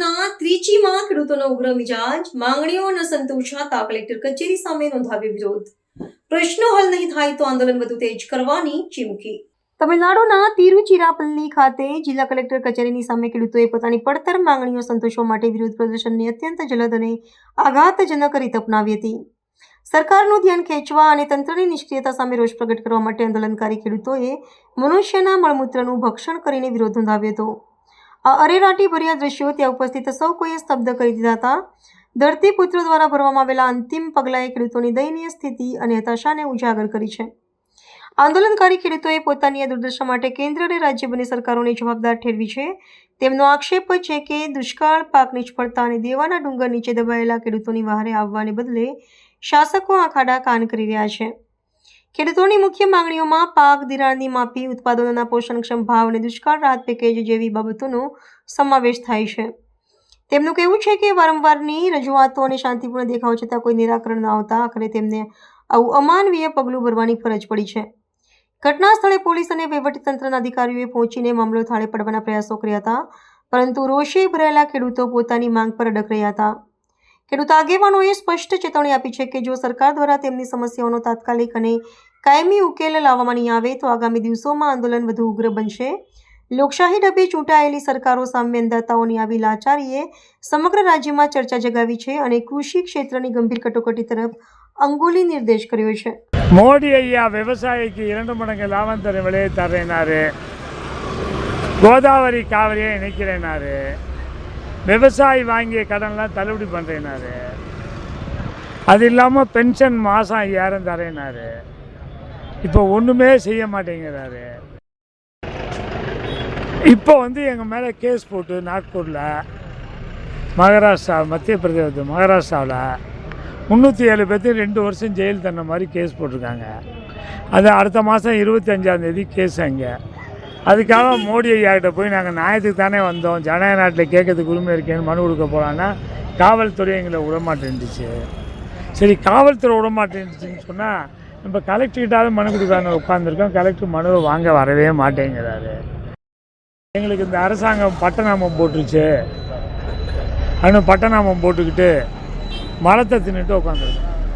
નડાઉડના ત્રિચીમાં ખેડૂતોનો ઉગ્ર મિજાજ, માંગણીઓ ન સંતોષાતા કલેક્ટર કચેરી સામે નોંધાવ્યો વિરોધ. પ્રશ્નો હલ નહીં થાય તો આંદોલન વધુ તેજ કરવાની ચીમકી. તમિલનાડુના તિરુચિરાપલ્લી ખાતે જિલ્લા કલેક્ટર કચેરીની સામે ખેડૂતોએ પોતાની પડતર માંગણીઓ સંતોષવા માટે વિરોધ પ્રદર્શનની અત્યંત જલદ અને આઘાતજનક રીત અપનાવી હતી. સરકારનું ધ્યાન ખેંચવા અને તંત્રની નિષ્ક્રિયતા સામે રોષ પ્રગટ કરવા માટે આંદોલનકારી ખેડૂતોએ મનુષ્યના મળમૂત્રનું ભક્ષણ કરીને વિરોધ નોંધાવ્યો હતો. આ અરેરાટી ભર્યા દ્રશ્યો ત્યાં ઉપસ્થિત સૌ કોઈએ સ્તબ્ધ કરી દીધા હતા. ધરતીપુત્રો દ્વારા ભરવામાં આવેલા અંતિમ પગલાંએ ખેડૂતોની દયનીય સ્થિતિ અને હતાશાને ઉજાગર કરી છે. આંદોલનકારી ખેડૂતોએ પોતાની આ દુર્દશા માટે કેન્દ્ર અને રાજ્ય બંને સરકારોને જવાબદાર ઠેરવી છે. તેમનો આક્ષેપ છે કે દુષ્કાળ, પાક નિષ્ફળતા અને દેવાના ડુંગર નીચે દબાયેલા ખેડૂતોની વહારે આવવાને બદલે શાસકો આંખાડા કાન કરી રહ્યા છે. ખેડૂતોની મુખ્ય માંગણીઓમાં પાક ધિરાણની માફી, ઉત્પાદનોના પોષણક્ષમ ભાવ અને દુષ્કાળ રાહત પેકેજ જેવી બાબતોનો સમાવેશ થાય છે. તેમનું કહેવું છે કે વારંવારની રજૂઆતો અને શાંતિપૂર્ણ દેખાવ છતાં કોઈ નિરાકરણ ન આવતા આખરે તેમને આવું અમાનવીય પગલું ભરવાની ફરજ પડી છે. ઘટના સ્થળે પોલીસ અને વહીવટીતંત્રના અધિકારીઓએ પહોંચીને મામલો થાળે પાડવાના પ્રયાસો કર્યા હતા, પરંતુ રોષે ભરાયેલા ખેડૂતો પોતાની માંગ પર અડગ રહ્યા હતા. ખેડૂત આગેવાનોએ સ્પષ્ટ ચેતવણી આપી છે કે જો સરકાર દ્વારા તેમની સમસ્યાઓનો તાત્કાલિક અને કાયમી ઉકેલ લાવવામાં નહીં આવે તો આગામી દિવસોમાં આંદોલન વધુ ઉગ્ર બનશે. લોકશાહી ઢબે ચૂંટાયેલી સરકારો સામે અંદાતાઓની આવી લાચારીએ સમગ્ર રાજ્યમાં ચર્ચા જગાવી છે અને કૃષિ ક્ષેત્રની ગંભીર કટોકટી તરફ અંગુલી નિર્દેશ કર્યો છે. மோடி ஐயா விவசாயிக்கு 2 மடங்கு லாபம் தரும் விலையை தர்றேனாரு, கோதாவரி காவிரியை இணைக்கிறேனாரு, விவசாயி வாங்கிய கடன்லாம் தள்ளுபடி பண்ணுறேனாரு, அது இல்லாமல் பென்ஷன் மாதம் 5000 தரேனாரு. இப்போ ஒன்றுமே செய்ய மாட்டேங்கிறாரு. இப்போ எங்கள் மேலே கேஸ் போட்டு நாக்பூரில், மகாராஷ்டிரா, மத்திய பிரதேச மகாராஷ்டிராவில் 307 பேர்த்து 2 வருஷம் ஜெயில் தண்ண மாதிரி கேஸ் போட்டிருக்காங்க. அது அடுத்த மாதம் 25ஆம் தேதி கேஸ் அங்கே. அதுக்காக மோடி ஐயாக்கிட்ட போய் நாங்கள் நியாயத்துக்கு தானே வந்தோம், ஜனநாயக நாட்டில் கேட்கறதுக்கு உரிமை இருக்கேன்னு மனு கொடுக்க போகலான்னா காவல்துறை எங்களை விடமாட்டேன்டுச்சு. சரி, காவல்துறை விடமாட்டேன்டுச்சுன்னு சொன்னால் நம்ம கலெக்டர்கிட்டாவது மனு கொடுக்கான்னு உட்காந்துருக்கோம். கலெக்டர் மனுவை வாங்க வரவே மாட்டேங்கிறாரு. எங்களுக்கு இந்த அரசாங்கம் பட்டநாமம் போட்டுருச்சு, பட்டநாமம் போட்டுக்கிட்டு மரத்தை தின்னுட்டு உட்காந்துருக்கோம்.